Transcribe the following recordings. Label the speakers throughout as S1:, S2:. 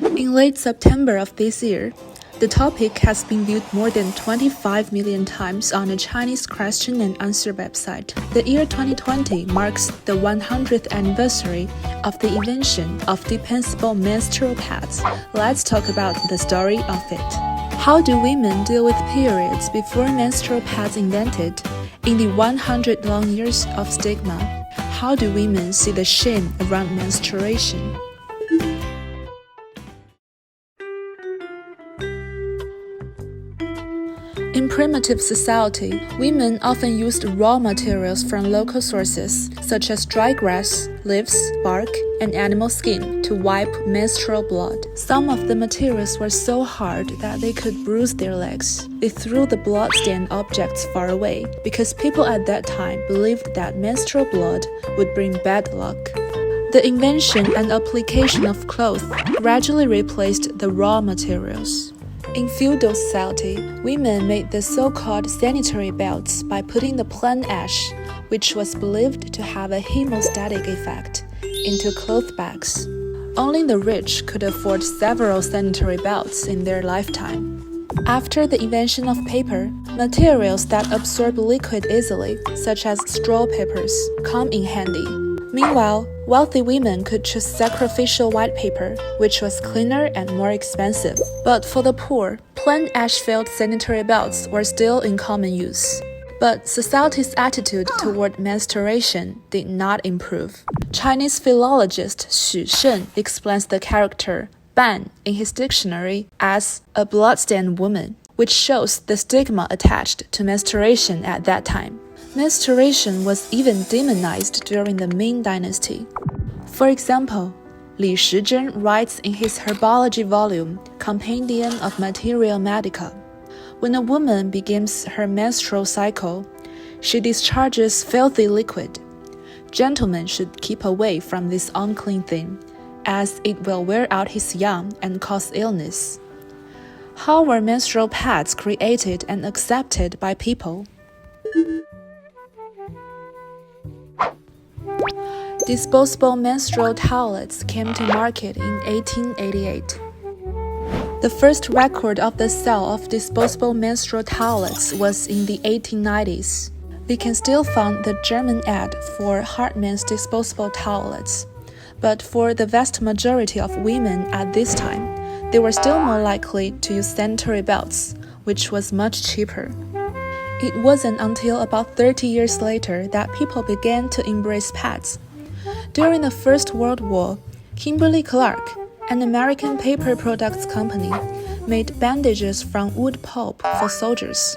S1: In late September of this year, the topic has been viewed more than 25 million times on the Chinese question and answer website. The year 2020 marks the 100th anniversary of the invention of Disposable Menstrual pads. Let's talk about the story of it. How do women deal with periods before menstrual pads invented? In the 100 long years of stigma, how do women see the shame around menstruation? In primitive society, women often used raw materials from local sources, such as dry grass, leaves, bark, and animal skin, to wipe menstrual blood. Some of the materials were so hard that they could bruise their legs. They threw the blood-stained objects far away, because people at that time believed that menstrual blood would bring bad luck. The invention and application of cloth gradually replaced the raw materials. In feudal society, women made the so-called sanitary belts by putting the plant ash, which was believed to have a hemostatic effect, into cloth bags. Only the rich could afford several sanitary belts in their lifetime. After the invention of paper, materials that absorb liquid easily, such as straw papers, come in handy. Meanwhile, wealthy women could choose sacrificial white paper, which was cleaner and more expensive. But for the poor, plant ash-filled sanitary belts were still in common use. But society's attitude toward menstruation did not improve. Chinese philologist Xu Shen explains the character Ban in his dictionary as a blood-stained woman, which shows the stigma attached to menstruation at that time. Menstruation was even demonized during the Ming Dynasty. For example, Li Shizhen writes in his herbology volume, Compendium of Materia Medica, when a woman begins her menstrual cycle, she discharges filthy liquid. Gentlemen should keep away from this unclean thing, as it will wear out his young and cause illness. How were menstrual pads created and accepted by people? Disposable menstrual towelettes came to market in 1888. The first record of the sale of disposable menstrual towelettes was in the 1890s. We can still find the German ad for Hartmann's disposable towelettes, but for the vast majority of women at this time, they were still more likely to use sanitary belts, which was much cheaper. It wasn't until about 30 years later that people began to embrace pads. During the First World War, Kimberly-Clark, an American paper products company, made bandages from wood pulp for soldiers,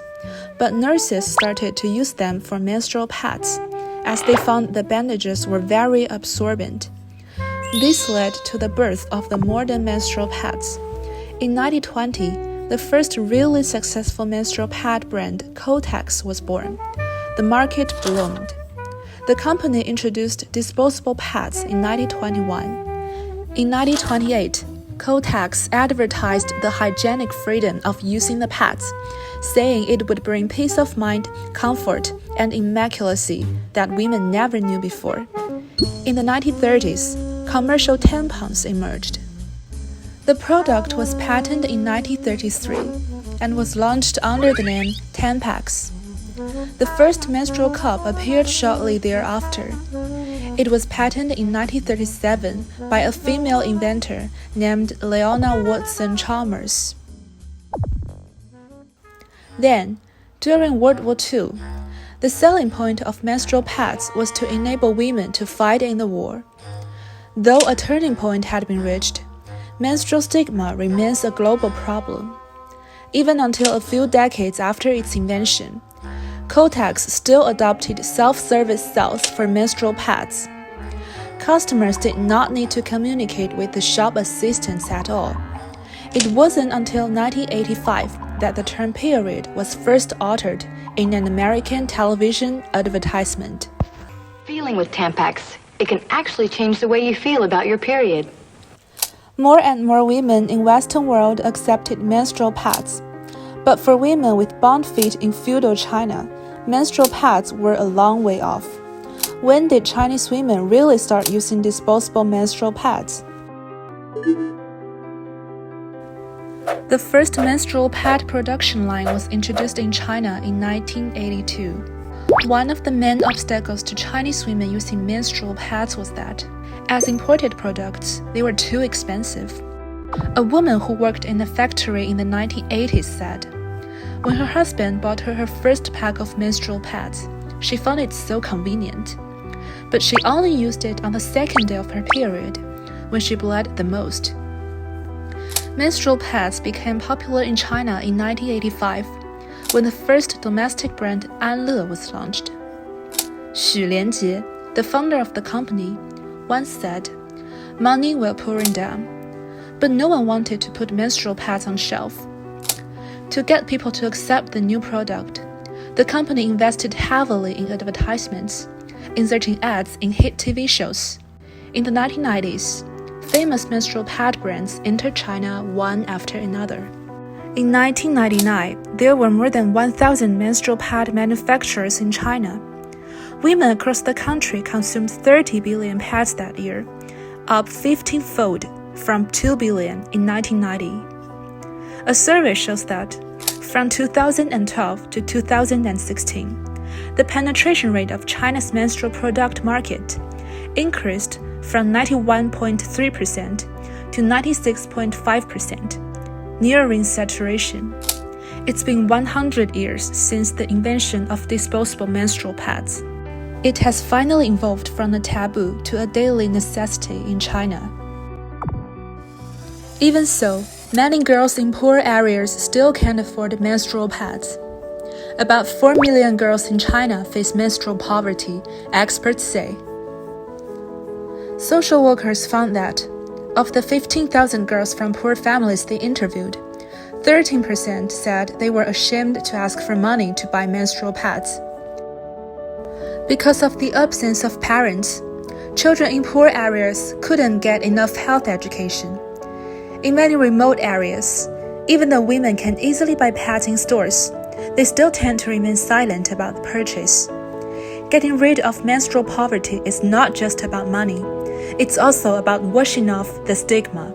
S1: but nurses started to use them for menstrual pads, as they found the bandages were very absorbent. This led to the birth of the modern menstrual pads. In 1920, the first really successful menstrual pad brand, Kotex, was born. The market bloomed. The company introduced disposable pads in 1921. In 1928, Kotex advertised the hygienic freedom of using the pads, saying it would bring peace of mind, comfort, and immaculacy that women never knew before. In the 1930s, commercial tampons emerged. The product was patented in 1933 and was launched under the name Tampax. The first menstrual cup appeared shortly thereafter. It was patented in 1937 by a female inventor named Leona Watson Chalmers. Then, during World War II, the selling point of menstrual pads was to enable women to fight in the war. Though a turning point had been reached, menstrual stigma remains a global problem. Even until a few decades after its invention, Kotex still adopted self-service sales for menstrual pads. Customers did not need to communicate with the shop assistants at all. It wasn't until 1985 that the term period was first uttered in an American television advertisement.
S2: Feeling with Tampax, it can actually change the way you feel about your period.
S1: More and more women in Western world accepted menstrual pads. But for women with bond feet in feudal China, menstrual pads were a long way off. When did Chinese women really start using disposable menstrual pads? The first menstrual pad production line was introduced in China in 1982. One of the main obstacles to Chinese women using menstrual pads was that, as imported products, they were too expensive. A woman who worked in a factory in the 1980s said, when her husband bought her first pack of menstrual pads, she found it so convenient. But she only used it on the second day of her period, when she bled the most. Menstrual pads became popular in China in 1985, when the first domestic brand Anle was launched. Xu Lianjie, the founder of the company, once said, "Money were pouring down, but no one wanted to put menstrual pads on shelf." To get people to accept the new product, the company invested heavily in advertisements, inserting ads in hit TV shows. In the 1990s, famous menstrual pad brands entered China one after another. In 1999, there were more than 1,000 menstrual pad manufacturers in China. Women across the country consumed 30 billion pads that year, up 15-fold from 2 billion in 1990. A survey shows that, from 2012 to 2016, the penetration rate of China's menstrual product market increased from 91.3% to 96.5%, nearing saturation. It's been 100 years since the invention of disposable menstrual pads. It has finally evolved from a taboo to a daily necessity in China. Even so, many girls in poor areas still can't afford menstrual pads. About 4 million girls in China face menstrual poverty, experts say. Social workers found that, of the 15,000 girls from poor families they interviewed, 13% said they were ashamed to ask for money to buy menstrual pads. Because of the absence of parents, children in poor areas couldn't get enough health education. In many remote areas, even though women can easily buy pads in stores, they still tend to remain silent about the purchase. Getting rid of menstrual poverty is not just about money. It's also about washing off the stigma.